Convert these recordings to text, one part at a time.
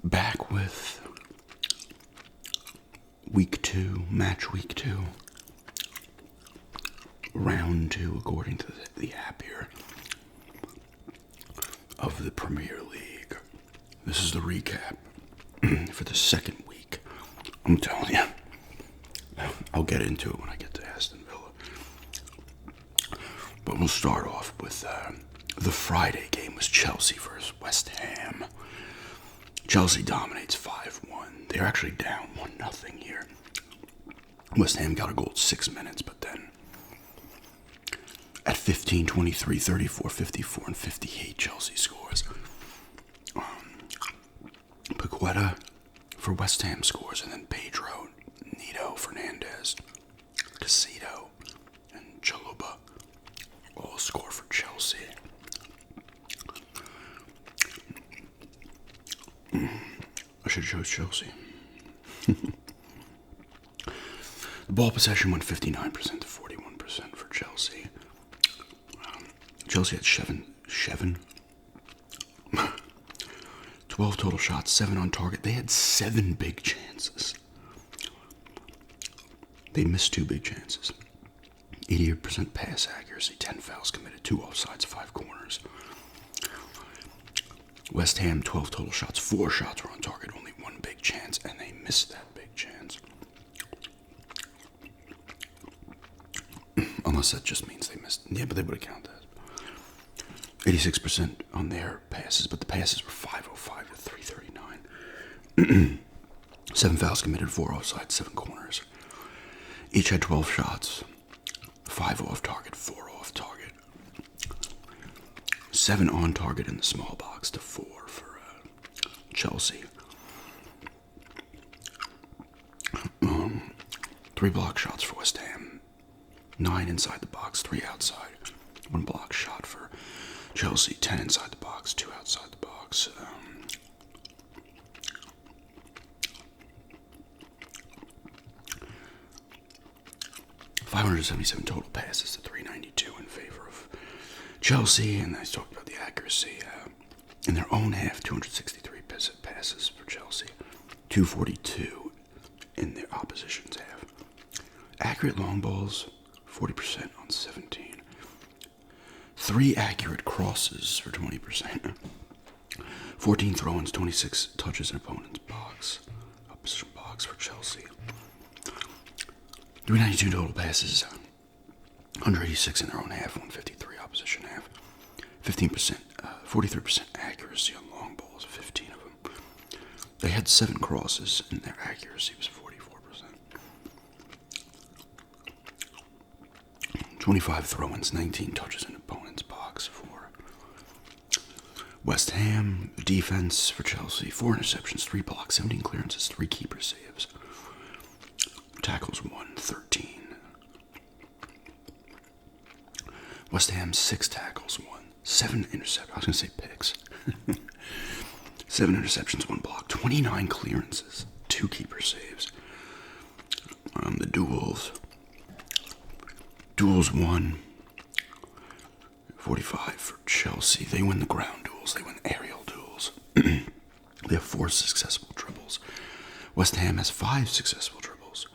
Back with week 2, match week 2, round 2, according to the app here, of the Premier League. This is the recap for the second week. I'm telling you, I'll get into it when I get to Aston Villa. But we'll start off with the Friday game was Chelsea versus West Ham. Chelsea dominates 5-1. They're actually down 1-0 here. West Ham got a goal at 6 minutes, but then at 15, 23, 34, 54, and 58, Chelsea scores. Paqueta for West Ham scores, and then Pedro, Nito, Fernandez, Casito, and Chaluba all score for Chelsea. I should have chose Chelsea. The ball possession went 59% to 41% for Chelsea. Chelsea had 12 total shots, 7 on target. They had 7 big chances. They missed 2 big chances. 88% pass accuracy, 10 fouls committed, 2 offsides, 5 corners. West Ham, 12 total shots, 4 shots were on target, only 1 big chance, and they missed that big chance. Unless that just means they missed. Yeah, but they would have counted that. 86% on their passes, but the passes were 505 to 339. 7 fouls committed, 4 offsides, 7 corners. Each had 12 shots, 5 off target, 4 off target. 7 on target in the small box to 4 for Chelsea. 3 block shots for West Ham. 9 inside the box, 3 outside. 1 block shot for Chelsea. 10 inside the box, 2 outside the box. 577 total passes to 392 in favor of Chelsea, and I talked about the accuracy. In their own half, 263 passes for Chelsea, 242 in their opposition's half. Accurate long balls, 40% on 17. 3 accurate crosses for 20%. 14 throw-ins, 26 touches in opponent's box. Opposition box for Chelsea. 392 total passes, 186 in their own half, 153 opposition half. 15%, 43% accuracy on long balls, 15 of them. They had 7 crosses, and their accuracy was 44%. 25 throw-ins, 19 touches in opponent's box for West Ham. Defense for Chelsea, 4 interceptions, 3 blocks, 17 clearances, 3 keeper saves. Tackles 1, 13. West Ham 6 tackles, 1, 7 interceptions. I was going to say picks. 7 interceptions, 1 block, 29 clearances, 2 keeper saves. The duels 1, 45 for Chelsea. They win the ground duels. They win aerial duels. They have 4 successful dribbles. West Ham has 5 successful dribbles.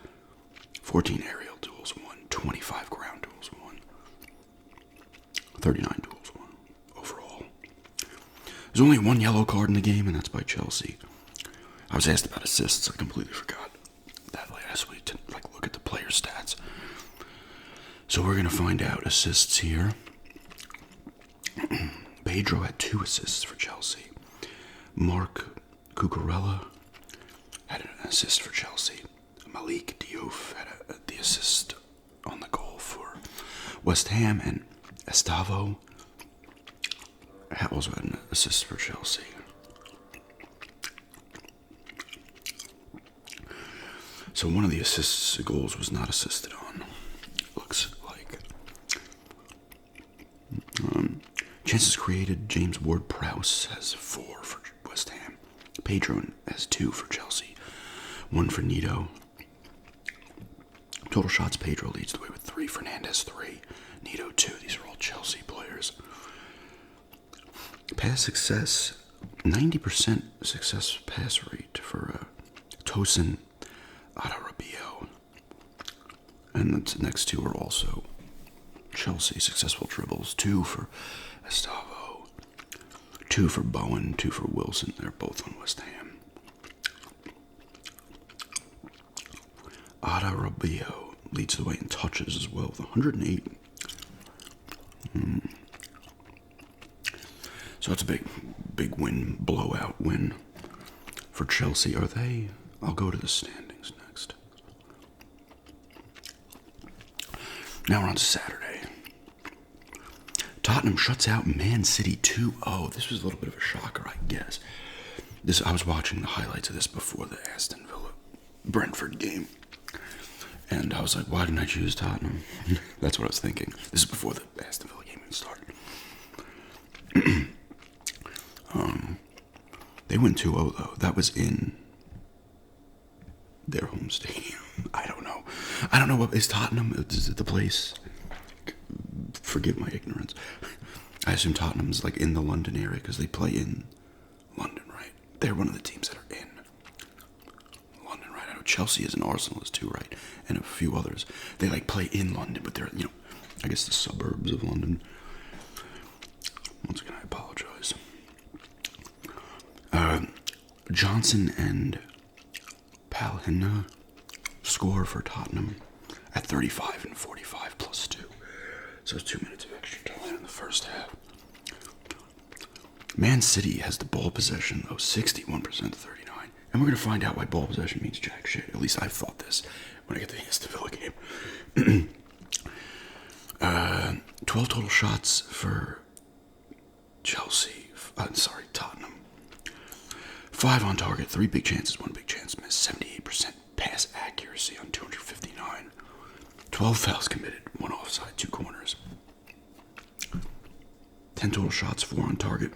14 aerial duels, 1, 25 ground duels, 1, 39 duels, 1 overall. There's only 1 yellow card in the game, and that's by Chelsea. I was asked about assists. I completely forgot that last week to look at the player stats. So we're going to find out assists here. Pedro had 2 assists for Chelsea. Mark Cucurella had an assist for Chelsea. Malik Diouf had the assist on the goal for West Ham, and Estavo also had an assist for Chelsea. So one of the assists goals was not assisted on. Looks like. Chances created, James Ward-Prowse has 4 for West Ham. Pedro has 2 for Chelsea. 1 for Nito. Total shots, Pedro leads the way with 3. Fernandez 3. Nito 2. These are all Chelsea players. Pass success, 90% success pass rate for Tosin Adarabio. And the next two are also Chelsea. Successful dribbles. 2 for Estavo. 2 for Bowen. 2 for Wilson. They're both on West Ham. Adarabio leads the way in touches as well with 108. So it's a big win, blowout win for Chelsea. Are they? I'll go to the standings next. Now we're on Saturday. Tottenham shuts out Man City 2-0. This was a little bit of a shocker, I guess. I was watching the highlights of this before the Aston Villa Brentford game. And I was like, why didn't I choose Tottenham? That's what I was thinking. This is before the Aston Villa game even started. They went 2-0 though. That was in their home stadium. I don't know. What is Tottenham? Is it the place? Forgive my ignorance. I assume Tottenham's like in the London area because they play in London, right? They're one of the teams that are in London, right? I know Chelsea is and Arsenal is too, right? And a few others. They like play in London, but they're, I guess the suburbs of London. Once again, I apologize. Johnson and Palhinha score for Tottenham at 35 and 45 plus 2. So it's 2 minutes of extra time in the first half. Man City has the ball possession of 61% to 39. And we're going to find out why ball possession means jack shit. At least I thought this when I get to the Aston Villa game. 12 total shots for Tottenham. 5 on target, 3 big chances, 1 big chance missed, 78% pass accuracy on 259. 12 fouls committed, 1 offside, 2 corners. 10 total shots, 4 on target.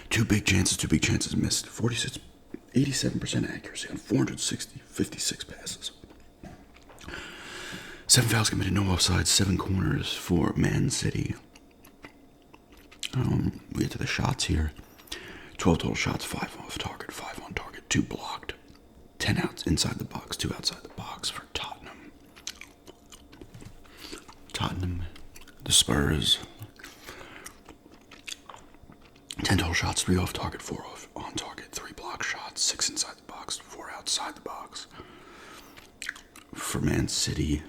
2 big chances missed, 87% accuracy on 56 passes. 7 fouls committed, no offsides, 7 corners for Man City. We get to the shots here. 12 total shots, 5 off target, 5 on target, 2 blocked. 10 outs inside the box, 2 outside the box for Tottenham. The Spurs. 10 total shots, 3 off target, 4 on target, 3 block shots, 6 inside the box, 4 outside the box. For Man City.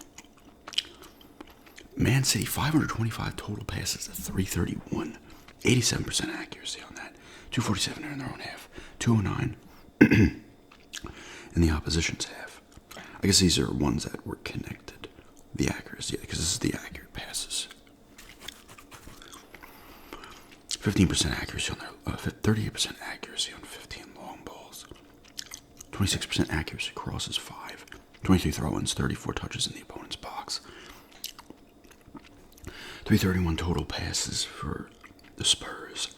525 total passes to 331. 87% accuracy on that. 247 in their own half. 209 in the opposition's half. I guess these are ones that were connected. The accuracy, because this is the accurate passes. 15% accuracy on their 38% accuracy on 15 long balls. 26% accuracy crosses 5. 23 throw-ins, 34 touches in the opponent's box. 331 total passes for the Spurs.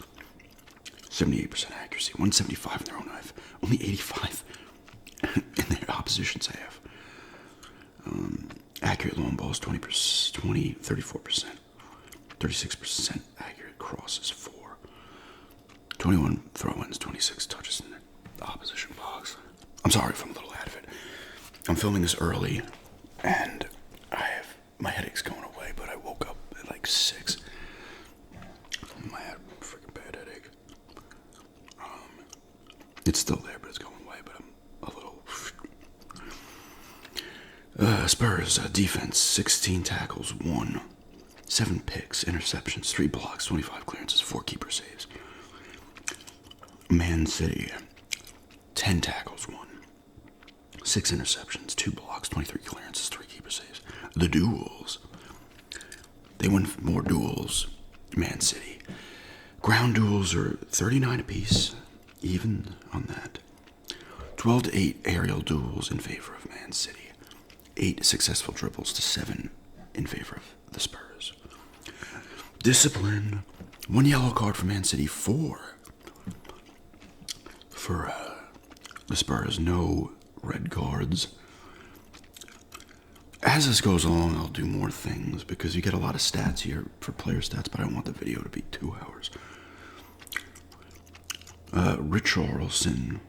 78% accuracy, 175 in their own half, only 85 in their opposition's half. Accurate long balls, 34%. 36% accurate crosses, 4. 21 throw-ins, 26 touches in the opposition box. I'm sorry if I'm a little out of it. I'm filming this early, and my headache's going away, but I woke up at like 6. I had a freaking bad headache. It's still there, but it's going away, but I'm a little... Spurs, defense, 16 tackles, 1. 7 picks, interceptions, 3 blocks, 25 clearances, 4 keeper saves. Man City, 10 tackles, 1. 6 interceptions, 2 blocks, 23 clearances, 3 keeper saves. The duels. They win more duels, Man City. Ground duels are 39 apiece, even on that. 12 to 8 aerial duels in favor of Man City. 8 successful dribbles to 7 in favor of the Spurs. Discipline. 1 yellow card for Man City, 4 for the Spurs. No red cards. As this goes along, I'll do more things because you get a lot of stats here for player stats, but I don't want the video to be 2 hours. Richarlison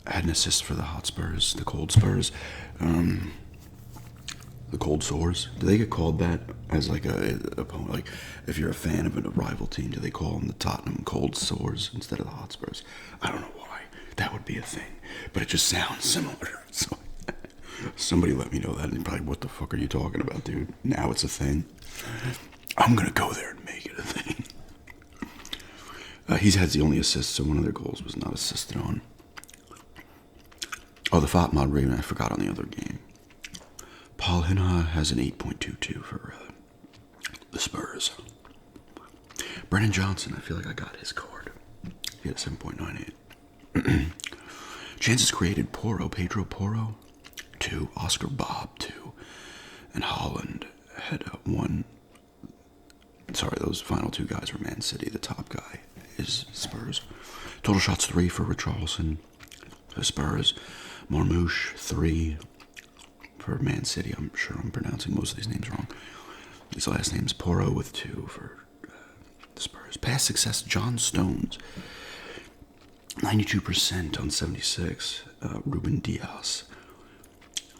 had an assist for the hot Spurs, the cold Spurs. The cold sores. Do they get called that as like a opponent? Like if you're a fan of a rival team, do they call them the Tottenham cold sores instead of the Hotspurs? I don't know why. That would be a thing, but it just sounds similar. So somebody let me know that, and probably, what the fuck are you talking about, dude? Now it's a thing. I'm gonna go there and make it a thing. He's had the only assist, so one of their goals was not assisted on. Oh, the Fatmod Raven, I forgot on the other game. Paul Hinha has an 8.22 for the Spurs. Brennan Johnson, I feel like I got his card. He had a 7.98. Chances created, Pedro Porro, 2. Oscar Bob, 2. And Holland had 1. Sorry, those final 2 guys were Man City. The top guy is Spurs. Total shots, 3 for Richarlison, the Spurs. Marmouche, 3 for Man City. I'm sure I'm pronouncing most of these names wrong. These last names, Porro with 2 for the Spurs. Pass success, John Stones, 92% on 76. Ruben Diaz,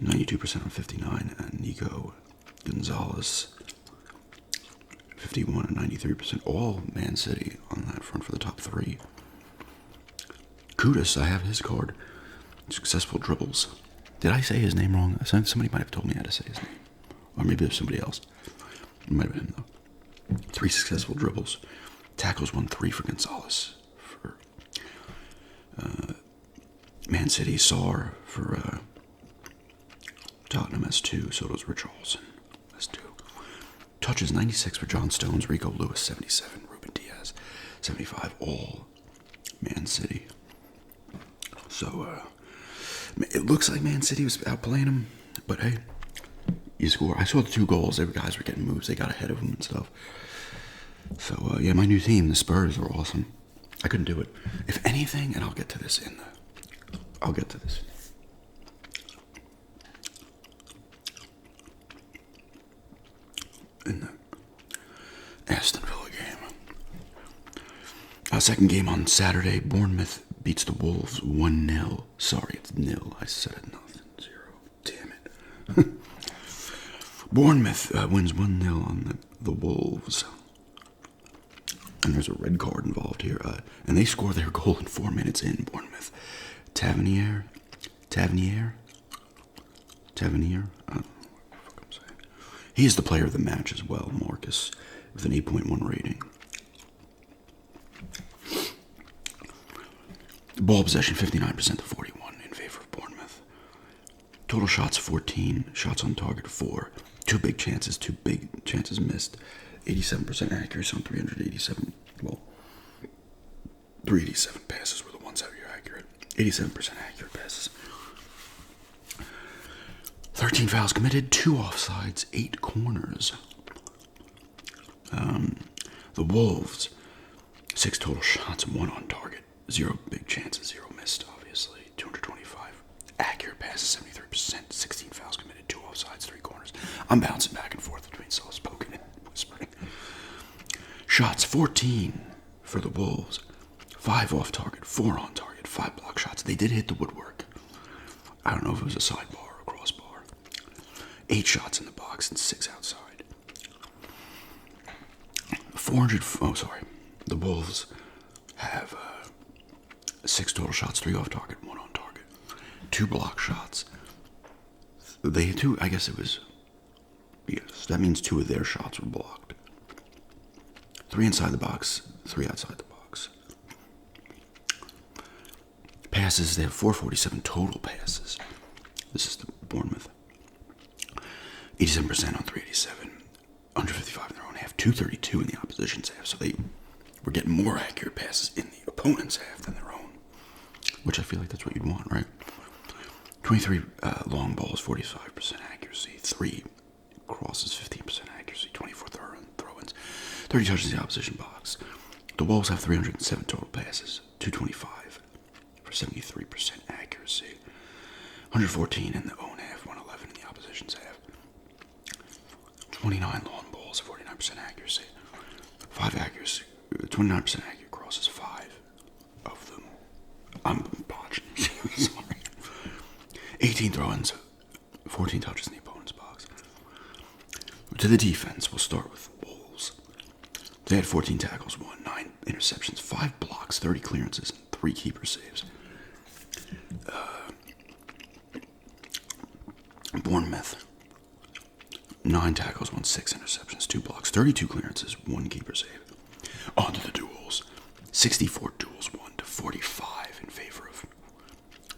92% on 59. And Nico Gonzalez, 51 and 93%. All Man City on that front for the top 3. Kudus, I have his card. Successful dribbles. Did I say his name wrong? Somebody might have told me how to say his name. Or maybe it was somebody else. It might have been him, though. 3 successful dribbles. Tackles 1-3 for Gonzalez. For Man City, Sarr for Tottenham S2. So does Richarlison S2. Touches 96 for John Stones. Rico Lewis 77. Ruben Diaz 75. All Man City. So, it looks like Man City was outplaying them, but hey, you score. I saw the 2 goals. Every guys were getting moves. They got ahead of them and stuff. So, yeah, my new team, the Spurs, are awesome. I couldn't do it. If anything, and I'll get to this in the Aston Villa game. Second game on Saturday, Bournemouth beats the Wolves 1-0. Sorry, it's nil. I said it, nothing. 0. Damn it. Bournemouth wins 1-0 on the Wolves. And there's a red card involved here. And they score their goal in 4 minutes in, Bournemouth. Tavernier? I don't know what the fuck I'm saying. He is the player of the match as well, Marcus, with an 8.1 rating. Ball possession 59% to 41 in favor of Bournemouth. Total shots 14, shots on target 4. 2 big chances missed. 87% accuracy on 387. Well, 387 passes were the ones that were accurate. 87% accurate passes. 13 fouls committed, 2 offsides, 8 corners. The Wolves, 6 total shots, 1 on target. 0 big chances, 0 missed, obviously. 225. Accurate passes, 73%. 16 fouls committed, 2 offsides, 3 corners. I'm bouncing back and forth between soft-spoken and whispering. Shots, 14 for the Wolves. 5 off target, 4 on target, 5 block shots. They did hit the woodwork. I don't know if it was a sidebar or a crossbar. 8 shots in the box and 6 outside. The Wolves have 6 total shots, 3 off target, 1 on target. 2 block shots. I guess it was, yes, that means 2 of their shots were blocked. 3 inside the box, 3 outside the box. Passes, they have 447 total passes. This is the Bournemouth. 87% on 387. 155 in their own half, 232 in the opposition's half. So they were getting more accurate passes in the opponent's half than their own, which I feel like that's what you'd want, right? 23 long balls, 45% accuracy. 3 crosses, 15% accuracy. 24 throw-ins. 30 touches in the opposition box. The Wolves have 307 total passes, 225 for 73% accuracy. 114 in the own half, 111 in the opposition's half. 29 long balls, 49% accuracy. 29% accurate crosses, I'm botching. Sorry. 18 throw-ins, 14 touches in the opponent's box. To the defense, we'll start with Wolves. They had 14 tackles, 9 interceptions, 5 blocks, 30 clearances, and 3 keeper saves. Bournemouth, 9 tackles, 6 interceptions, 2 blocks, 32 clearances, 1 keeper save. On to the duels. 64 duels won to 45 in favor of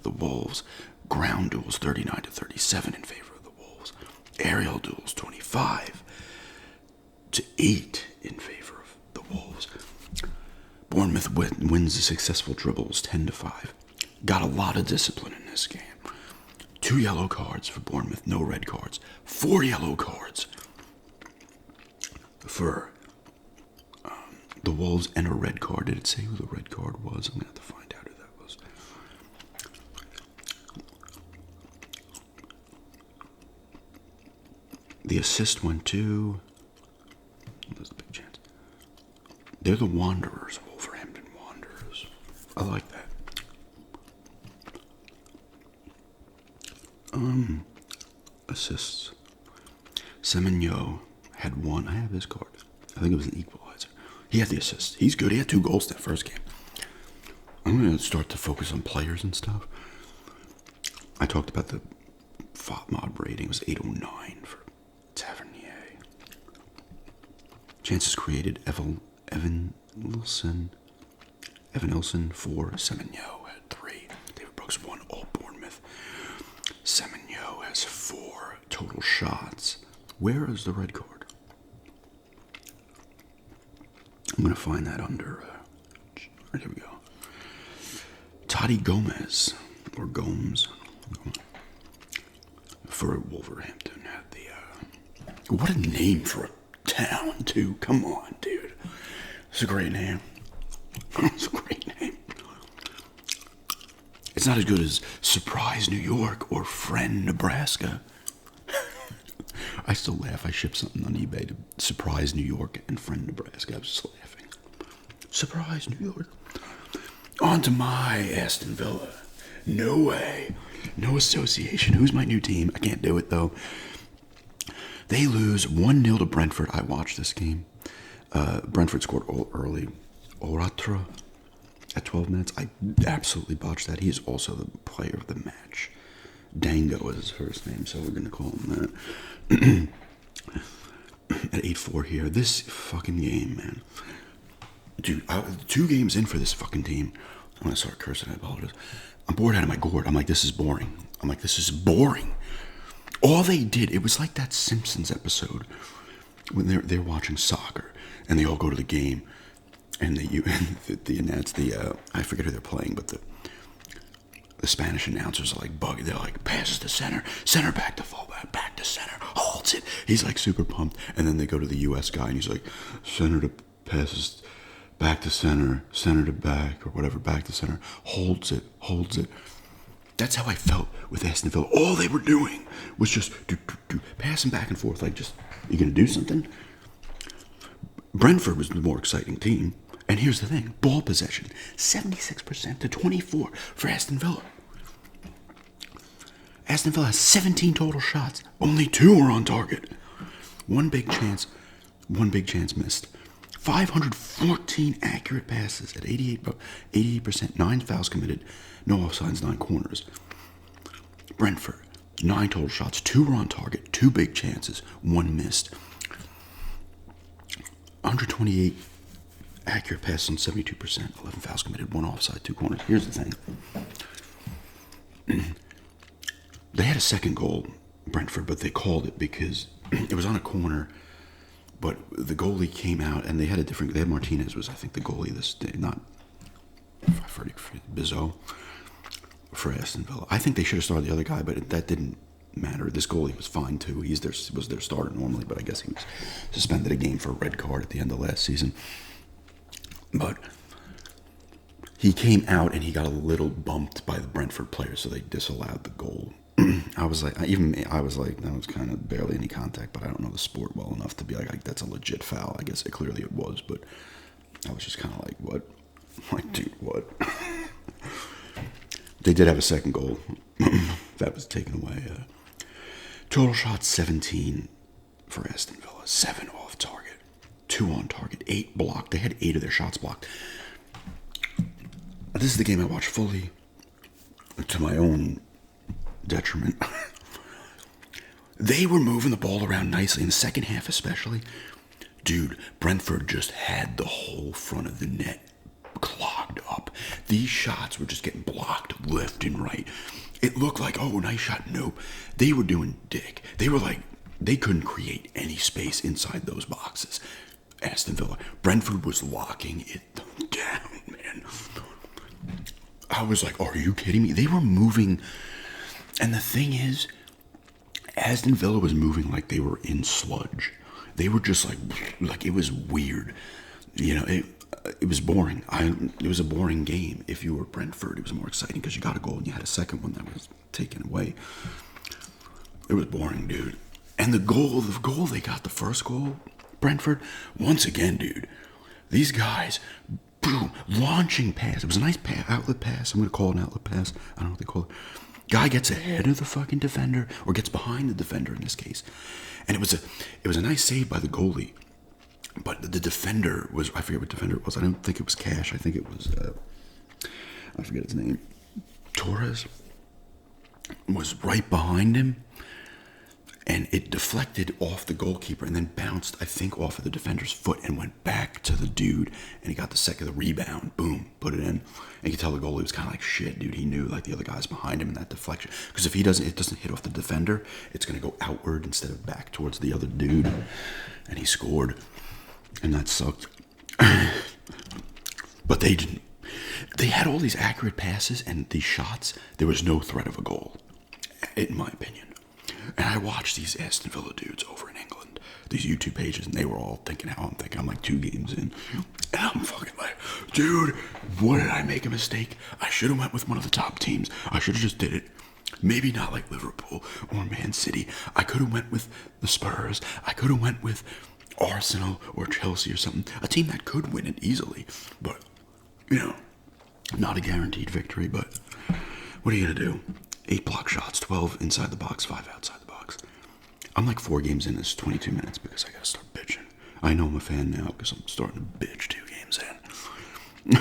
the Wolves. Ground duels 39 to 37 in favor of the Wolves. Aerial duels 25 to 8 in favor of the Wolves. Bournemouth wins the successful dribbles 10 to 5. Got a lot of discipline in this game. 2 yellow cards for Bournemouth, no red cards. 4 yellow cards for the Wolves and a red card. Did it say who the red card was? I'm going to have to find out who that was. The assist went to... There's a big chance. They're the Wanderers, Wolverhampton Wanderers. I like that. Assists. Semenyo had 1. I have his card. I think it was an equalizer. He had the assist. He's good. He had 2 goals that first game. I'm going to start to focus on players and stuff. I talked about the FOTMOB rating. It was 809 for Tavernier. Chances created. Evan Nilsson for Semenyo had 3. David Brooks 1. All Bournemouth. Semenyo has 4 total shots. Where is the red card? I'm going to find that under, right, here we go. Toddy Gomez, or Gomes, for Wolverhampton had the, what a name for a town, too. Come on, dude. It's a great name. It's a great name. It's not as good as Surprise, New York, or Friend, Nebraska. I still laugh. I shipped something on eBay to Surprise, New York, and Friend, Nebraska. I was just laughing. Surprise, New York. On to my Aston Villa. No way. No association. Who's my new team? I can't do it, though. They lose 1-0 to Brentford. I watched this game. Brentford scored early. Oratra at 12 minutes. I absolutely botched that. He is also the player of the match. Dango is his first name, so we're going to call him that. At 8-4 here. This fucking game, man. Dude, 2 games in for this fucking team. I'm going to start cursing. I apologize. I'm bored out of my gourd. I'm like, this is boring. All they did, it was like that Simpsons episode when they're watching soccer and they all go to the game and they announce I forget who they're playing, but the Spanish announcers are like bugging. They're like, passes to center back to fullback, back to center, holds it. He's like super pumped. And then they go to the U.S. guy and he's like, center to passes back to center to back, or whatever, back to center, holds it. That's how I felt with Aston Villa. All they were doing was just passing back and forth, like, just, you gonna do something? Brentford was the more exciting team. And here's the thing, ball possession, 76% to 24 for Aston Villa. Aston Villa has 17 total shots. Only 2 were on target. One big chance missed. 514 accurate passes at 88%, 9 fouls committed, no offsides, 9 corners. Brentford, 9 total shots, 2 were on target, 2 big chances, 1 missed. 128 accurate passes on 72%, 11 fouls committed, 1 offside, 2 corners. Here's the thing. They had a second goal, Brentford, but they called it because it was on a corner. But the goalie came out, and they had Martinez was, I think, the goalie this day, not Bizot for Aston Villa. I think they should have started the other guy, but that didn't matter. This goalie was fine, too. Was their starter normally, but I guess he was suspended a game for a red card at the end of last season. But he came out, and he got a little bumped by the Brentford players, so they disallowed the goal. I was like, that was kind of barely any contact, but I don't know the sport well enough to be like, that's a legit foul. I guess clearly it was, but I was just kind of like, what? I'm like, dude, what? They did have a second goal. That was taken away. Total shots 17 for Aston Villa. 7 off target. 2 on target. 8 blocked. They had 8 of their shots blocked. This is the game I watched fully to my own detriment. They were moving the ball around nicely in the second half especially. Dude, Brentford just had the whole front of the net clogged up. These shots were just getting blocked left and right. It looked like, oh, nice shot. Nope. They were doing dick. They were like, they couldn't create any space inside those boxes. Aston Villa. Brentford was locking it down, man. I was like, are you kidding me? They were moving. And the thing is, Aston Villa was moving like they were in sludge. They were just like it was weird. You know, it was boring. It was a boring game. If you were Brentford, it was more exciting because you got a goal and you had a second one that was taken away. It was boring, dude. And the goal they got, the first goal, Brentford, once again, dude, these guys, boom, launching pass. It was a nice outlet pass. I'm going to call it an outlet pass. I don't know what they call it. Guy gets ahead of the fucking defender, or gets behind the defender in this case. And it was a nice save by the goalie. But the defender was, I forget what defender it was. I don't think it was Cash. I think it was, I forget his name. Torres was right behind him. And it deflected off the goalkeeper and then bounced, I think, off of the defender's foot and went back to the dude. And he got the second, the rebound. Boom, put it in. And you could tell the goalie was kind of like, shit, dude. He knew, like, the other guy's behind him in that deflection. Because if it doesn't hit off the defender, it's going to go outward instead of back towards the other dude. And he scored. And that sucked. But they didn't. They had all these accurate passes and these shots. There was no threat of a goal, in my opinion. And I watched these Aston Villa dudes over in England, these YouTube pages, and they were all thinking how I'm thinking. I'm like 2 games in. And I'm fucking like, dude, what did I make a mistake? I should have went with one of the top teams. I should have just did it. Maybe not like Liverpool or Man City. I could have went with the Spurs. I could have went with Arsenal or Chelsea or something. A team that could win it easily. But, you know, not a guaranteed victory, but what are you going to do? 8 block shots, 12 inside the box, 5 outside the box. I'm like 4 games in this 22 minutes because I gotta start bitching. I know I'm a fan now because I'm starting to bitch 2 games in.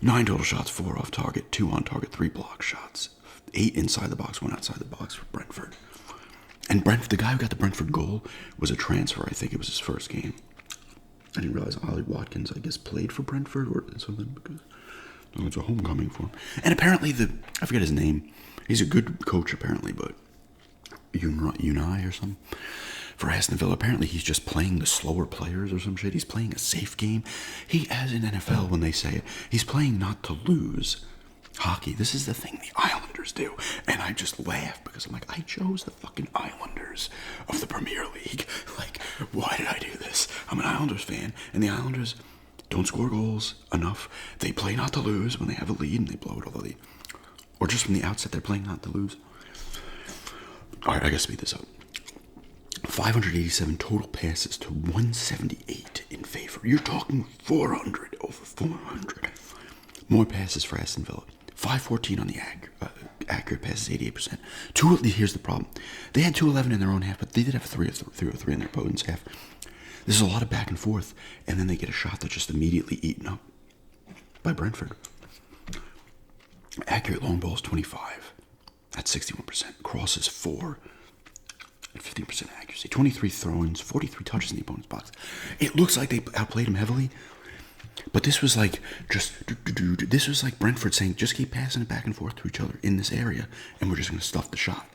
9 total shots, 4 off target, 2 on target, 3 block shots, 8 inside the box, 1 outside the box for Brentford. And the guy who got the Brentford goal was a transfer. I think it was his first game. I didn't realize Ollie Watkins, I guess, played for Brentford or something because it's a homecoming for him. And apparently I forget his name. He's a good coach, apparently, but Unai or something for Aston Villa. Apparently, he's just playing the slower players or some shit. He's playing a safe game. He, as in NFL, when they say it, he's playing not to lose hockey. This is the thing the Islanders do. And I just laugh because I'm like, I chose the fucking Islanders of the Premier League. Like, why did I do this? I'm an Islanders fan, and the Islanders don't score goals enough. They play not to lose when they have a lead, and they blow it all the lead. Or just from the outset, they're playing not to lose. All right, I gotta speed this up. 587 total passes to 178 in favor. You're talking 400 over 400. More passes for Aston Villa. 514 on the accurate passes, 88%. Here's the problem. They had 211 in their own half, but they did have 303 in their opponent's half. There's a lot of back and forth, and then they get a shot that's just immediately eaten up by Brentford. Accurate long balls, 25. That's 61%. Crosses, 4. At 15% accuracy. 23 throw-ins, 43 touches in the opponent's box. It looks like they outplayed him heavily, but this was like this was like Brentford saying, just keep passing it back and forth to each other in this area, and we're just going to stuff the shot.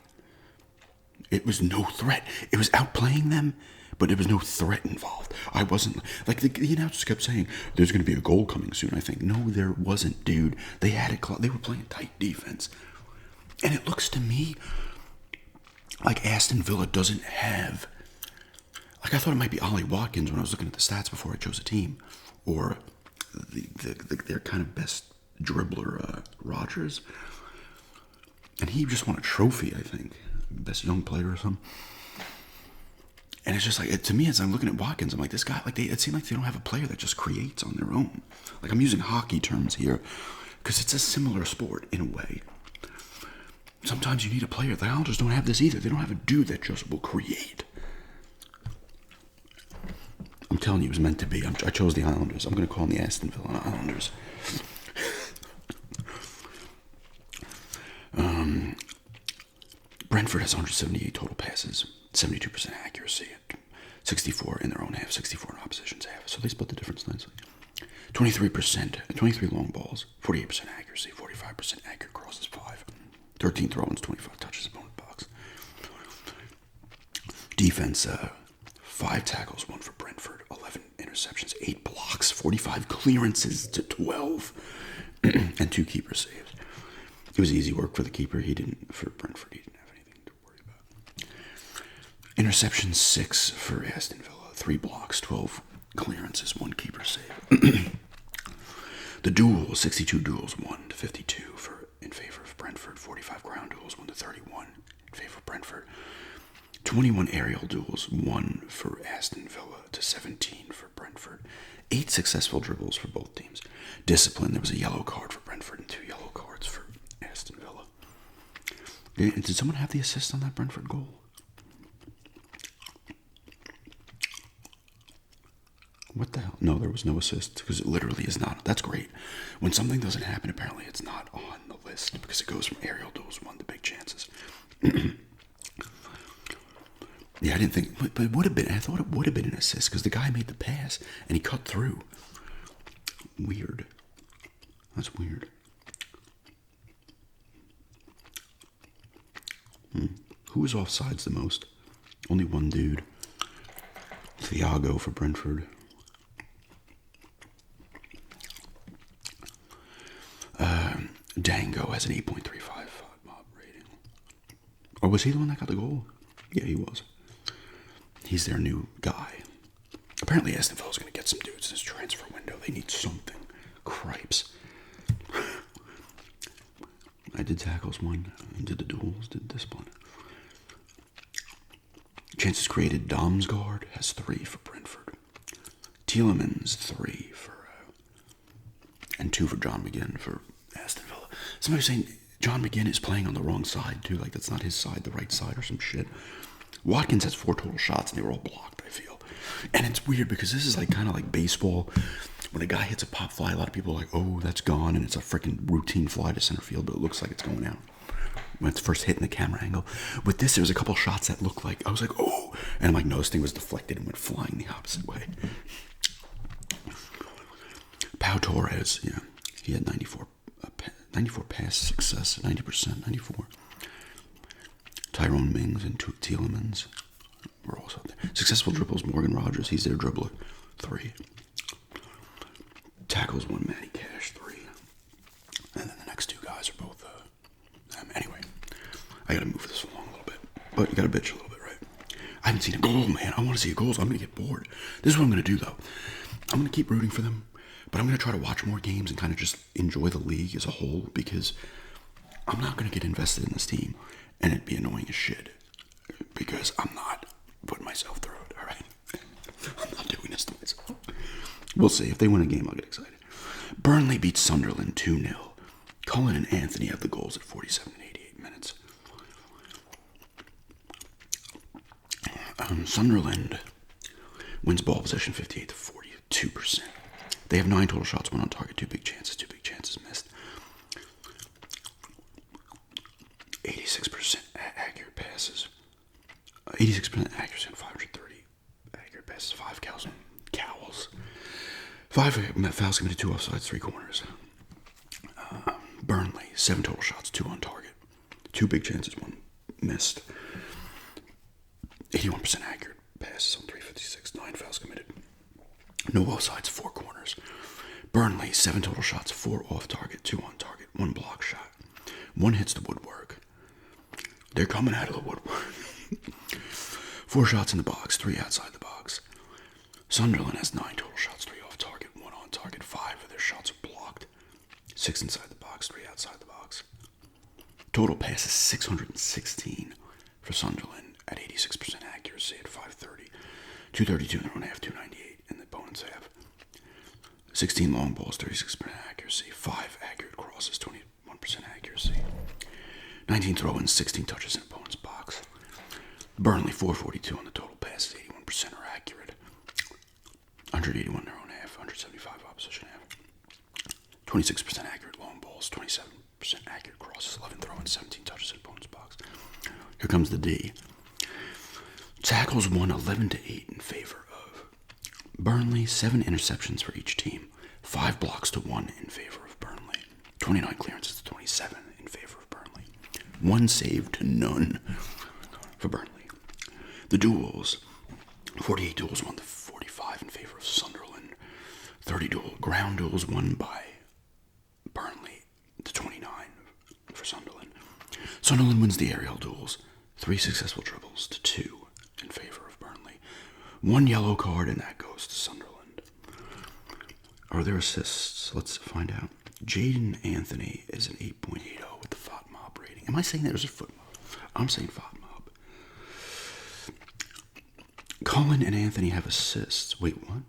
It was no threat. It was outplaying them, but there was no threat involved. I wasn't, like, the announcers kept saying, there's going to be a goal coming soon, I think. No, there wasn't, dude. They had it, they were playing tight defense. And it looks to me like Aston Villa doesn't have, like, I thought it might be Ollie Watkins when I was looking at the stats before I chose a team, or their kind of best dribbler, Rodgers. And he just won a trophy, I think. Best young player or something. And it's just like, to me, as I'm looking at Watkins, I'm like, this guy, like, it seems like they don't have a player that just creates on their own. Like, I'm using hockey terms here, because it's a similar sport in a way. Sometimes you need a player. The Islanders don't have this either. They don't have a dude that just will create. I'm telling you, it was meant to be. I chose the Islanders. I'm going to call them the Aston Villa Islanders. Brentford has 178 total passes, 72% accuracy, 64 in their own half, 64 in opposition's half. So they split the difference nicely. 23%, 23 long balls, 48% accuracy, 45% accurate crosses, 5. 13 throw-ins, 25 touches, opponent box. Defense, 5 tackles, 1 for Brentford, 11 interceptions, 8 blocks, 45 clearances to 12, and 2 keeper saves. It was easy work for the keeper. For Brentford, he didn't have anything to worry about. Interceptions, 6 for Aston Villa, 3 blocks, 12 clearances, 1 keeper save. The duels, 62 duels, 1-52 in favor of Brentford, 45 ground duels, 1-31 in favor of Brentford. 21 aerial duels, 1 for Aston Villa to 17 for Brentford. 8 successful dribbles for both teams. Discipline, there was a yellow card for Brentford and 2 yellow cards for Aston Villa. Did someone have the assist on that Brentford goal? What the hell? No, there was no assist because it literally is not. That's great. When something doesn't happen, apparently it's not on the list because it goes from aerial duels 1 to big chances. Yeah, I didn't think, but it would have been. I thought it would have been an assist because the guy made the pass and he cut through. Weird. That's weird. Who was offsides the most? Only one dude. Thiago for Brentford. Dango has an 8.35 mob rating. Or was he the one that got the goal? Yeah, he was. He's their new guy. Apparently Aston Villa's going to get some dudes in this transfer window. They need something. Cripes. I did tackles 1. I did the duels, did discipline. Chances created, Damsgaard has 3 for Brentford. Tielemans 3 for, and 2 for John McGinn for Aston Villa. Somebody was saying John McGinn is playing on the wrong side too, like that's not his side, the right side or some shit. Watkins has 4 total shots and they were all blocked, I feel. And it's weird because this is like kind of like baseball. When a guy hits a pop fly, a lot of people are like, oh, that's gone, and it's a freaking routine fly to center field, but it looks like it's going out when it's first hitting the camera angle. With this, there was a couple shots that looked like, I was like, oh, and I'm like, no, this thing was deflected and went flying the opposite way. Pau Torres, yeah, he had 94 pass success, 90%, 94. Tyrone Mings and Tielemans were also there. Successful dribbles, Morgan Rogers, he's their dribbler, 3. Tackles 1, Matty Cash, 3. And then the next 2 guys are both anyway, I gotta move this along a little bit. But you gotta bitch a little bit, right? I haven't seen a goal, man. I want to see a goal, so I'm gonna get bored. This is what I'm gonna do, though. I'm gonna keep rooting for them, but I'm gonna try to watch more games and kind of just enjoy the league as a whole because I'm not gonna get invested in this team and it'd be annoying as shit because I'm not putting myself through it, all right? I'm not doing this to myself. We'll see. If they win a game, I'll get excited. Burnley beats Sunderland 2-0. Cullen and Anthony have the goals at 47 and 88 minutes. Sunderland wins ball possession 58 to 42%. They have 9 total shots, 1 on target, 2 big chances missed. 86% accurate passes. 86% accuracy on 530 accurate passes. 5 cows. 5 fouls committed, 2 offsides, 3 corners. Burnley, 7 total shots, 2 on target. 2 big chances, 1 missed. 81% accurate passes on 356, 9 fouls committed. No offsides, 4 corners. Burnley, 7 total shots, 4 off target, 2 on target, 1 block shot. 1 hits the woodwork. They're coming out of the woodwork. 4 shots in the box, 3 outside the box. Sunderland has 9 total shots, 3 off target, 1 on target. 5 of their shots are blocked. 6 inside the box, 3 outside the box. Total passes 616 for Sunderland at 86% accuracy at 530. 232 in their own half, 298 in the opponent's half. 16 long balls, 36% accuracy. 5 accurate crosses. 19 throw-ins, 16 touches in opponent's box. Burnley 442 on the total passes, 81% are accurate. 181 their own half, 175 opposition half. 26% accurate long balls, 27% accurate crosses, 11 throw-ins, 17 touches in opponent's box. Here comes the D. Tackles won 11-8 in favor of Burnley, 7 interceptions for each team, 5 blocks to 1 in favor of Burnley, 29 clearances to 27 in favor of Burnley, 1 save to none for Burnley. The duels, 48 duels won to 45 in favor of Sunderland, 30 ground duels won by Burnley to 29 for Sunderland. Sunderland wins the aerial duels, 3 successful dribbles to 2 in favor of Burnley. 1 yellow card, and that goes to Sunderland. Are there assists? Let's find out. Jaden Anthony is an 8.80 with the FOTMOB rating. Am I saying there's a foot mob? I'm saying FOTMOB. Cullen and Anthony have assists. Wait, what?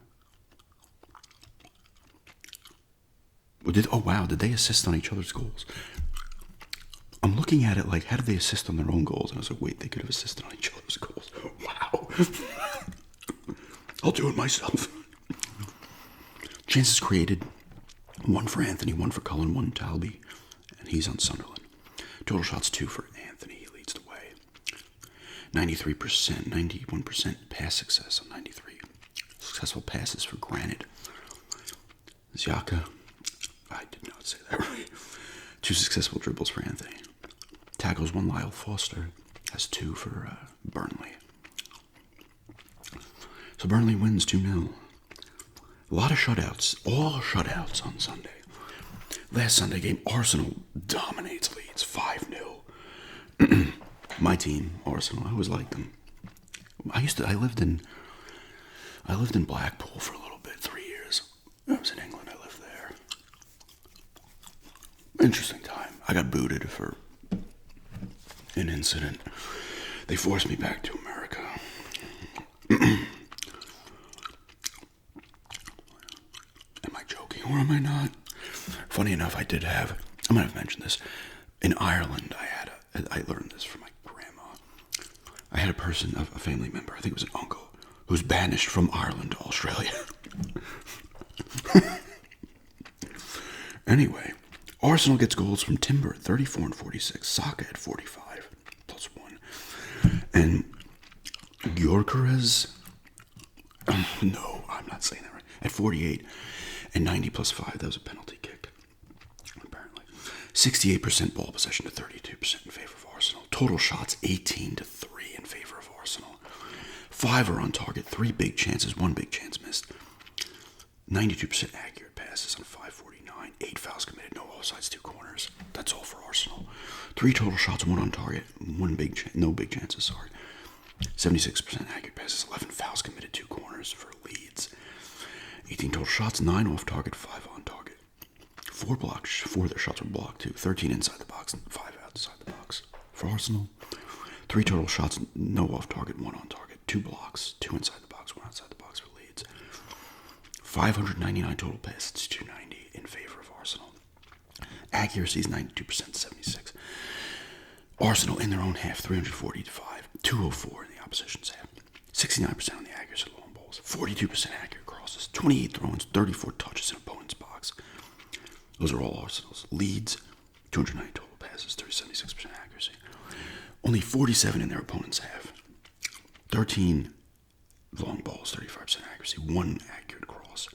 Oh, wow. Did they assist on each other's goals? I'm looking at it like, how did they assist on their own goals? And I was like, wait, they could have assisted on each other's goals. Wow. I'll do it myself. Chances created. 1 for Anthony, 1 for Cullen, 1 Talby. And he's on Sunderland. Total shots, 2 for Anthony. He leads the way. 93%, 91% pass success on 93. Successful passes for Granite. Zyaka. I did not say that right. 2 successful dribbles for Anthony. Tackles 1 Lyle Foster. Has 2 for Burnley. So Burnley wins 2-0. A lot of shutouts. All shutouts on Sunday. Last Sunday game, Arsenal dominates Leeds 5-0. My team, Arsenal. I always liked them. I lived in Blackpool for a little bit, 3 years. I was in England. I lived there. Interesting time. I got booted for an incident. They forced me back to America. Am I joking or am I not? Funny enough, I might have mentioned this. In Ireland, I learned this from my grandma. I had a family member, I think it was an uncle, who was banished from Ireland to Australia. Anyway, Arsenal gets goals from Timber at 34 and 46, Saka at 45, +1, and Gyökeres, no, I'm not saying that right, at 48, and 90 +5, that was a penalty kick, apparently. 68% ball possession to 32% in favor of Arsenal. Total shots, 18-3 in favor of Arsenal. 5 are on target, 3 big chances, 1 big chance missed. 92% accurate passes on 549, 8 fouls committed, no offsides, 2 corners. That's all for Arsenal. 3 total shots, 1 on target, no big chances, sorry. 76% accurate passes, 11 fouls committed, 2 corners for Leeds. 18 total shots, 9 off target, 5 on target. 4 of their shots were blocked too. 13 inside the box and 5 outside the box for Arsenal. 3 total shots, no off target, 1 on target. 2 blocks, 2 inside the box, 1 outside the box for Leeds. 599 total passes, 290 in favor of Arsenal. Accuracy is 92%, 76. Arsenal in their own half, 340-5. 204 in the opposition's half. 69% on the accuracy of long balls. 42% accurate crosses. 28 throw-ins, 34 touches in opponent's box. Those are all Arsenal's. Leeds, 290 total passes, 76% accuracy. Only 47 in their opponent's half. 13 long balls, 35% accuracy. 1 accurate cross.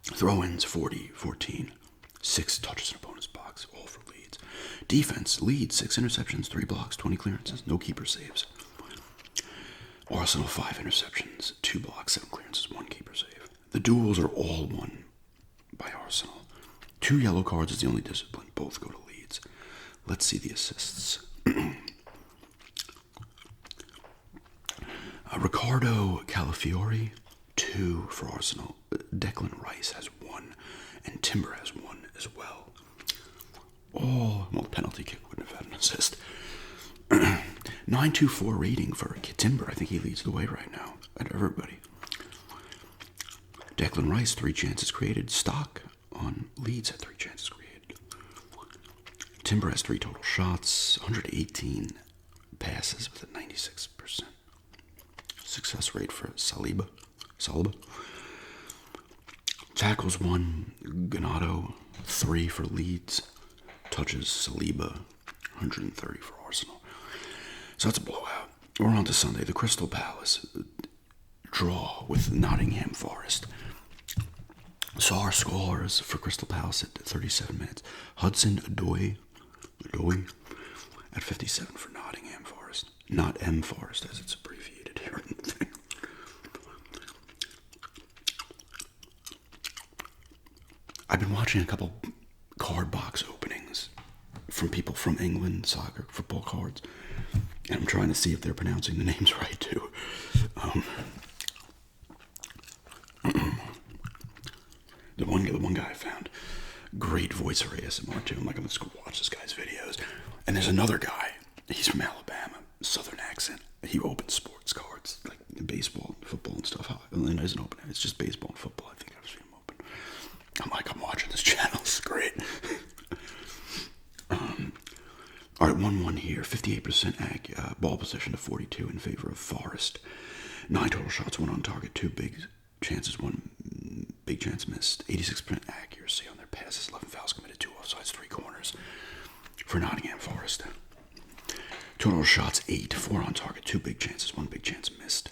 Throw-ins, 14. 6 touches in opponent's box, all for Leeds. Defense, Leeds, 6 interceptions, 3 blocks, 20 clearances, no keeper saves. Arsenal, 5 interceptions, 2 blocks, 7 clearances, 1 keeper save. The duels are all won by Arsenal. 2 yellow cards is the only discipline. Both go to Leeds. Let's see the assists. Ricardo Calafiori, 2 for Arsenal. Declan Rice has 1, and Timber has 1 as well. Penalty kick wouldn't have had an assist. 924 rating for Timber. I think he leads the way right now at everybody. Declan Rice, 3 chances created. Stock on Leeds had 3 chances created. Timber has 3 total shots, 118 passes with a 96% success rate for Saliba. Tackles 1, Ganato 3 for Leeds. Touches Saliba, 130 for Arsenal. So that's a blowout. We're on to Sunday. The Crystal Palace draw with Nottingham Forest. Saw our scores for Crystal Palace at 37 minutes. Hudson-Odoi at 57 for Nottingham Forest. Not M Forest as it's abbreviated here. I've been watching a couple card box openings from people from England, soccer, football cards, and I'm trying to see if they're pronouncing the names right too. The one guy I found, great voice for ASMR too. I'm like, let's go watch this guy's videos. And there's another guy, he's from Alabama, southern accent. He opens sports cards, like baseball, football, and stuff. And it doesn't open it, it's just baseball and football. I think I've seen him open. I'm like, I'm watching this channel, it's great. All right, 1-1 here, 58% ball possession to 42 in favor of Forest. 9 total shots, 1 on target, 2 big chances, 1 big chance missed. 86% accuracy on their passes, 11 fouls committed, 2 offsides, 3 corners for Nottingham Forest. Total shots 8, 4 on target, 2 big chances, 1 big chance missed.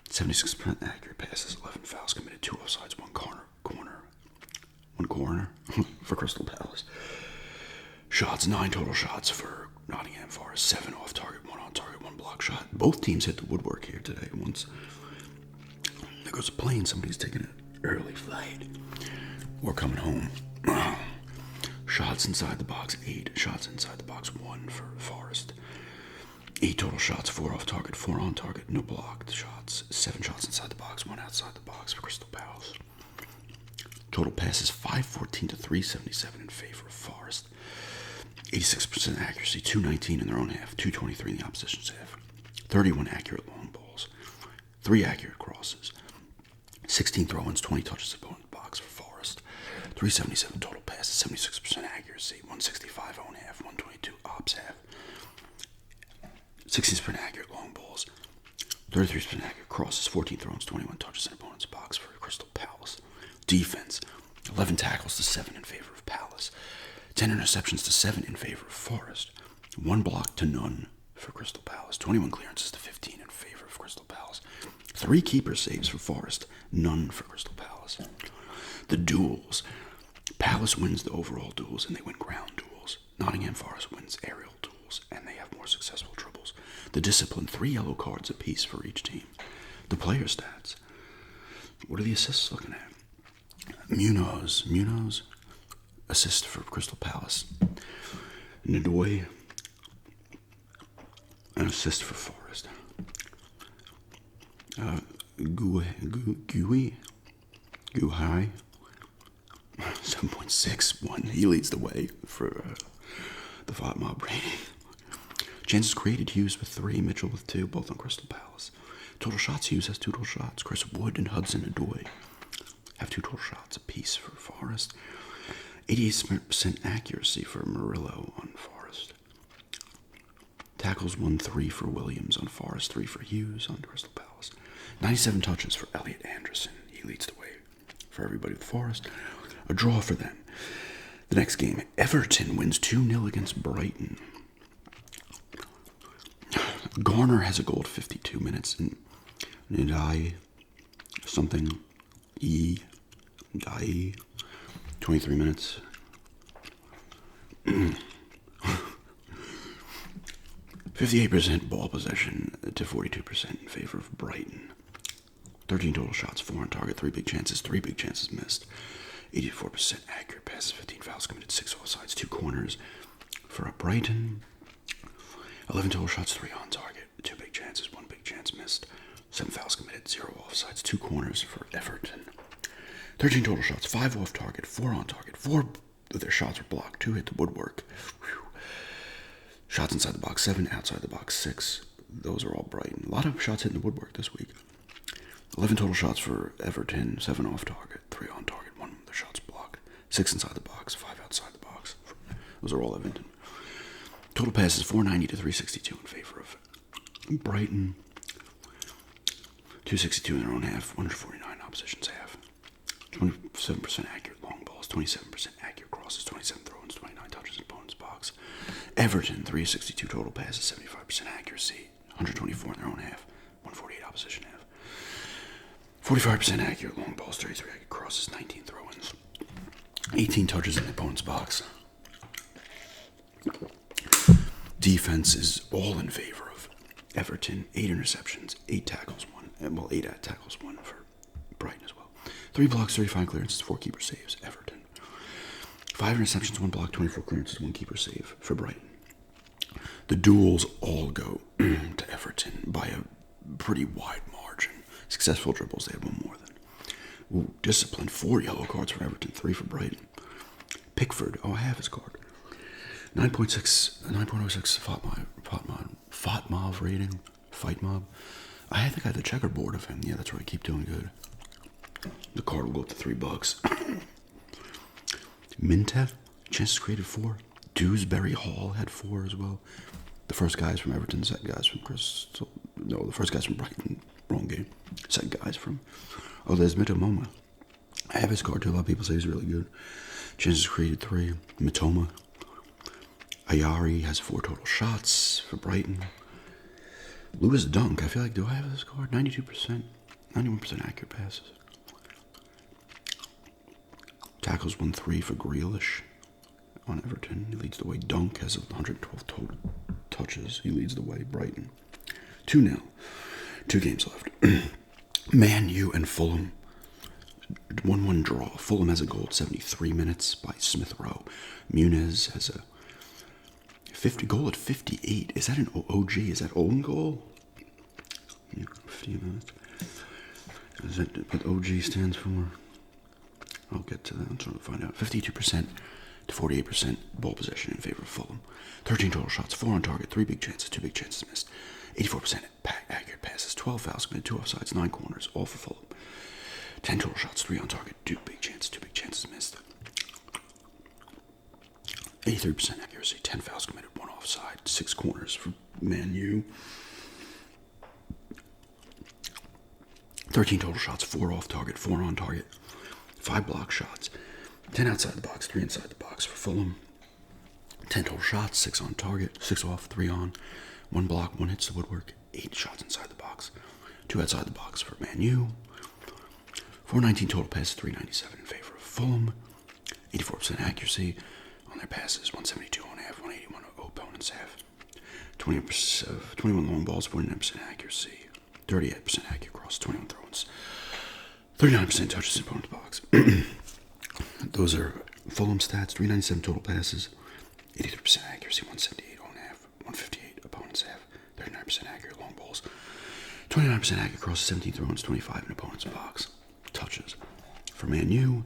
76% accurate passes, 11 fouls committed, 2 offsides, 1 corner for Crystal Palace. Shots 9 total shots for Nottingham Forest, 7 off target, 1 on target, 1 block shot. Both teams hit the woodwork here today. Once there goes a plane, somebody's taking an early flight or coming home. Shots inside the box 8, shots inside the box 1 for Forest. 8 total shots, 4 off target, 4 on target, no blocked shots. 7 shots inside the box, 1 outside the box for Crystal Palace. Total passes 514 to 377 in favor of Forest. 86% accuracy, 219 in their own half, 223 in the opposition's half. 31 accurate long balls, 3 accurate crosses, 16 throw-ins, 20 touches opponent box for Forest. 377 total passes, 76% accuracy, 165 own half, 122 ops half. 16% accurate long balls, 33% accurate crosses, 14 throw-ins, 21 touches in opponent's box for Crystal Palace. Defense, 11 tackles to 7 in favor of Palace. 10 interceptions to 7 in favor of Forest. 1 block to none for Crystal Palace. 21 clearances to 15 in favor of Crystal Palace. 3 keeper saves for Forest. None for Crystal Palace. The duels. Palace wins the overall duels and they win ground duels. Nottingham Forest wins aerial duels and they have more successful dribbles. The discipline, 3 yellow cards apiece for each team. The player stats. What are the assists looking at? Munoz, assist for Crystal Palace. Ndoi, an assist for Forest. Guhi, 7.61. He leads the way for the 5 mob rating. Chances created, Hughes with 3, Mitchell with 2, both on Crystal Palace. Total shots, Hughes has 2 total shots. Chris Wood and Hudson-Odoi have 2 total shots apiece for Forest. 88% accuracy for Murillo on Forest. Tackles 1-3 for Williams on Forest, 3 for Hughes on Crystal Palace. 97 touches for Elliot Anderson. He leads the way for everybody with Forest. A draw for them. The next game, Everton wins 2-0 against Brighton. Garner has a goal at 52 minutes, and Ndai, 23 minutes. 58% ball possession to 42% in favor of Brighton. 13 total shots, 4 on target, 3 big chances missed. 84% accurate passes, 15 fouls committed, 6 offsides, 2 corners for Brighton. 11 total shots, 3 on target, 2 big chances, 1 big chance missed. 7 fouls committed, 0 offsides, 2 corners for Everton. 13 total shots, 5 off target, 4 on target. 4 of their shots were blocked, 2 hit the woodwork. Whew. Shots inside the box, 7, outside the box, 6. Those are all Brighton. A lot of shots hitting the woodwork this week. 11 total shots for Everton, 7 off target, 3 on target, 1 of their shots blocked. 6 inside the box, 5 outside the box. Those are all Everton. Total passes 490 to 362 in favor of Brighton. 262 in their own half, 149 opposition's half. 27% accurate long balls, 27% accurate crosses, 27 throw-ins, 29 touches in opponent's box. Everton, 362 total passes, 75% accuracy, 124 in their own half, 148 opposition half. 45% accurate long balls, 33 accurate crosses, 19 throw-ins, 18 touches in the opponent's box. Defense is all in favor of Everton. 8 interceptions, 8 tackles, 8 tackles, 1 for Brighton as well. 3 blocks, 35 clearances, 4 keeper saves, Everton. 5 interceptions, 1 block, 24 clearances, 1 keeper save for Brighton. The duels all go to Everton by a pretty wide margin. Successful dribbles, they have 1 more than. Discipline, 4 yellow cards for Everton, 3 for Brighton. Pickford, I have his card. 9.06 FOTMOB rating. Fight mob. I think I had the checkerboard of him. Yeah, that's right. Keep doing good. The card will go up to $3. Mintef, chances created 4. Dewsbury Hall had 4 as well. The first guys from Everton, second guys from Crystal. No, the first guys from Brighton. Wrong game. Second guys from. Oh, there's Mitoma. I have his card too. A lot of people say he's really good. Chances created 3. Mitoma. Ayari has 4 total shots for Brighton. Lewis Dunk, I feel like, do I have this card? 92%, 91% accurate passes. Tackles 1-3 for Grealish on Everton. He leads the way. Dunk has 112 total touches. He leads the way. Brighton. 2-0. 2 games left. Man U and Fulham. 1-1 draw. Fulham has a goal at 73 minutes by Smith Rowe. Muniz has a 50 goal at 58. Is that an OG? Is that own goal? Yeah, 50 minutes. Is that what OG stands for? I'll get to that. I'm trying to find out. 52% to 48% ball possession in favor of Fulham. 13 total shots, 4 on target, 3 big chances, 2 big chances missed. 84% accurate passes, 12 fouls committed, 2 offsides, 9 corners, all for Fulham. 10 total shots, 3 on target, 2 big chances missed. 83% accuracy, 10 fouls committed, 1 offside, 6 corners for Man U. 13 total shots, 4 off target, 4 on target, 5 block shots, 10 outside the box, 3 inside the box for Fulham. 10 total shots, 6 on target, 6 off, 3 on, 1 block, 1 hits the woodwork, 8 shots inside the box, 2 outside the box for Man U. 419 total passes, 397 in favor of Fulham. 84% accuracy on their passes, 172 on half, 181 opponent's half. 21 long balls, 49% accuracy, 38% accurate cross, 21 throw-ins, 39% touches in opponent's box. Those are Fulham stats. 397 total passes, 83% accuracy, 178 on half, 158 opponent's half, 39% accurate long balls, 29% accurate crosses, 17 throw-ins, 25 in opponent's box. Touches for Man U.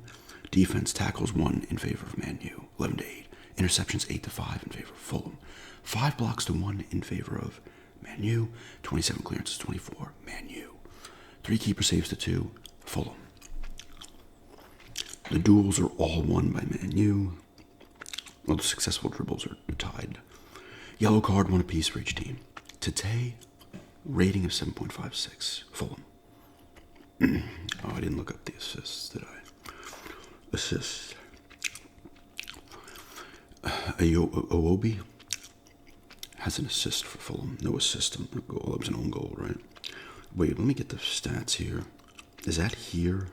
Defense, tackles 1 in favor of Man U, 11-8. Interceptions 8-5 in favor of Fulham. 5 blocks to 1 in favor of Man U. 27 clearances, 24 Man U. 3 keeper saves to 2 Fulham. The duels are all won by Man U. All the successful dribbles are tied. Yellow card, 1 apiece for each team. Today, rating of 7.56 Fulham. Oh, I didn't look up the assists, did I? Assists. Awobi has an assist for Fulham. No assist on the goal. It was an own goal, right? Wait, let me get the stats here. Is that here?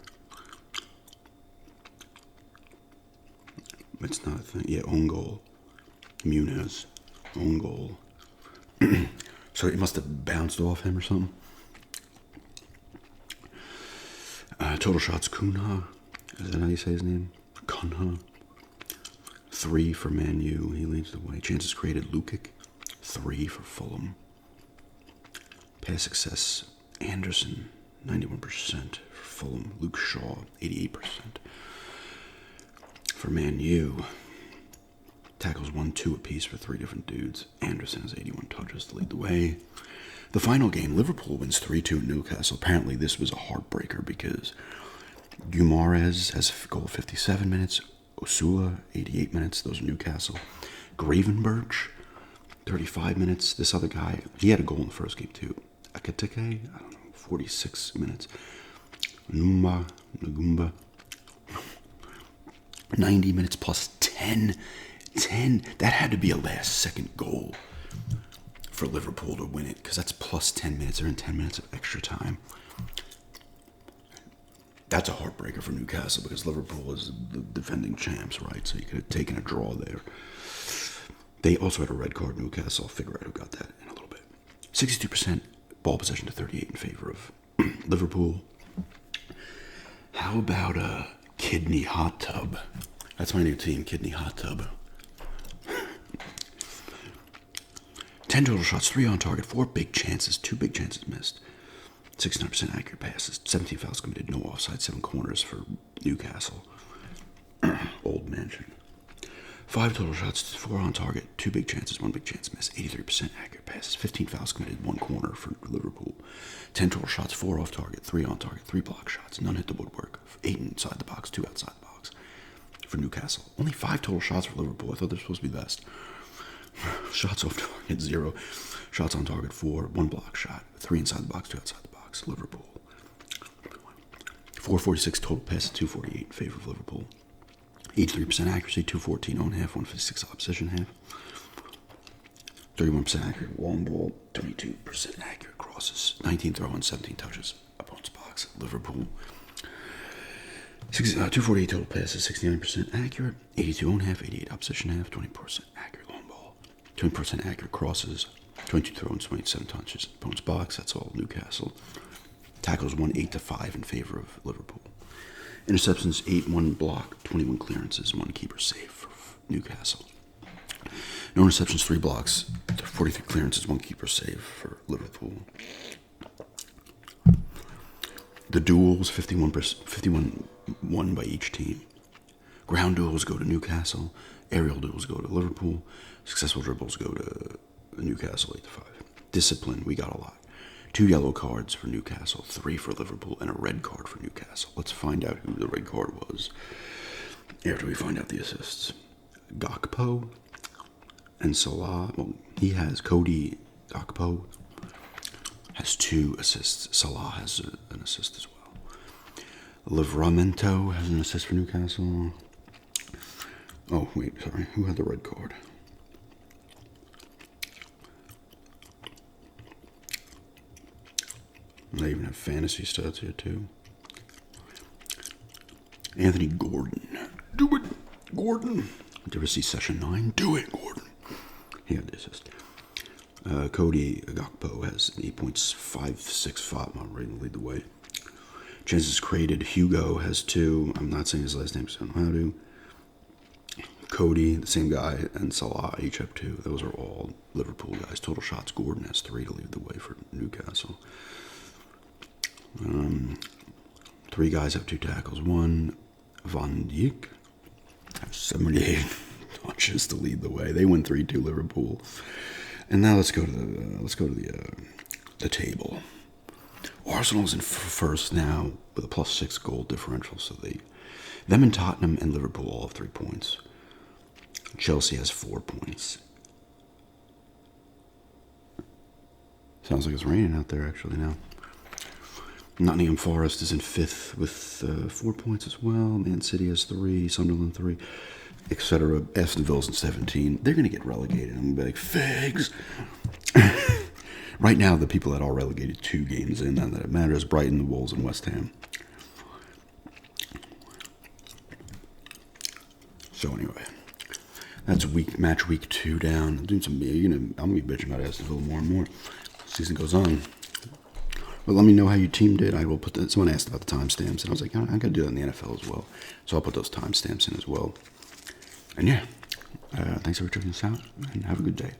It's not a thing. Yeah, own goal. Muniz. Own goal. So it must have bounced off him or something. Total shots, Cunha. Is that how you say his name? Cunha. 3 for Man U. He leads the way. Chances created, Lukic. 3 for Fulham. Pass success, Anderson. 91% for Fulham. Luke Shaw. 88% for Man U. Tackles 1-2 apiece for 3 different dudes. Anderson has 81 touches to lead the way. The final game, Liverpool wins 3-2 at Newcastle. Apparently this was a heartbreaker because Guimaraes has a goal 57 minutes. Osula, 88 minutes. Those are Newcastle. Gravenberch, 35 minutes. This other guy, he had a goal in the first game too. Akateke, I don't know, 46 minutes. Nagumba, 90 minutes plus 10. That had to be a last-second goal for Liverpool to win it, because that's plus 10 minutes. They're in 10 minutes of extra time. That's a heartbreaker for Newcastle, because Liverpool is the defending champs, right? So you could have taken a draw there. They also had a red card, Newcastle. I'll figure out who got that in a little bit. 62% ball possession to 38 in favor of Liverpool. How about a kidney hot tub? That's my new team, kidney hot tub. 10 total shots, 3 on target, 4 big chances, 2 big chances missed. 69% accurate passes, 17 fouls committed, no offside, 7 corners for Newcastle. Old mansion. 5 total shots, 4 on target, 2 big chances, 1 big chance missed, 83% accurate passes, 15 fouls committed, 1 corner for Liverpool. 10 total shots, 4 off target, 3 on target, 3 block shots, none hit the woodwork, 8 inside the box, 2 outside the box for Newcastle. Only 5 total shots for Liverpool. I thought they were supposed to be best. Shots off target, 0. Shots on target, 4. 1 block shot, 3 inside the box, 2 outside the box. Liverpool. 446 total passes, 248 in favor of Liverpool. 83% accuracy, 214 on half, 156 opposition half. 31% accurate long ball, 22% accurate crosses, 19 throw-ins, 17 touches, opponent's box. Liverpool. 248 total passes, 69% accurate, 82 on half, 88 opposition half, 20% accurate long ball, 20% accurate crosses, 22 throw-ins, 27 touches, opponent's box. That's all Newcastle. Tackles 8-5 in favor of Liverpool. Interceptions 8, 1 block, 21 clearances, 1 keeper save for Newcastle. No interceptions, 3 blocks, 43 clearances, 1 keeper save for Liverpool. The duels, 51 won by each team. Ground duels go to Newcastle. Aerial duels go to Liverpool. Successful dribbles go to Newcastle, 8-5. Discipline, we got a lot. 2 yellow cards for Newcastle, 3 for Liverpool, and a red card for Newcastle. Let's find out who the red card was after we find out the assists. Gakpo and Salah. Well, he has Cody Gakpo has 2 assists. Salah has an assist as well. Livramento has an assist for Newcastle. Oh, wait, sorry. Who had the red card? I even have fantasy stats here, too. Anthony Gordon. Do it, Gordon. Did you ever see Session 9? Do it, Gordon. He had the assist. Cody Gakpo has an 8.565. I'm ready to lead the way. Chances created. Hugo has 2. I'm not saying his last name, so I don't know how to. Cody, the same guy, and Salah each have 2. Those are all Liverpool guys. Total shots. Gordon has 3 to lead the way for Newcastle. 3 guys have 2 tackles. 1, Van Dijk has 78 touches to lead the way. They win 3-2 Liverpool. And now let's go to the table. Arsenal's in first now with a +6 goal differential. So them and Tottenham and Liverpool all have 3 points. Chelsea has 4 points. Sounds like it's raining out there actually now. Nottingham Forest is in 5th with 4 points as well. Man City has 3, Sunderland 3, etc. Aston Villa's in 17. They're going to get relegated. I'm going to be like, figs! Right now, the people that are relegated 2 games in, none that it matters, Brighton, the Wolves, and West Ham. So anyway, that's match week 2 down. I'm doing some, I'm going to be bitching about Aston Villa more and more as the season goes on. But let me know how your team did. I will put that. Someone asked about the timestamps, and I was like, I got to do that in the NFL as well. So I'll put those timestamps in as well. And yeah, thanks for checking us out, and have a good day.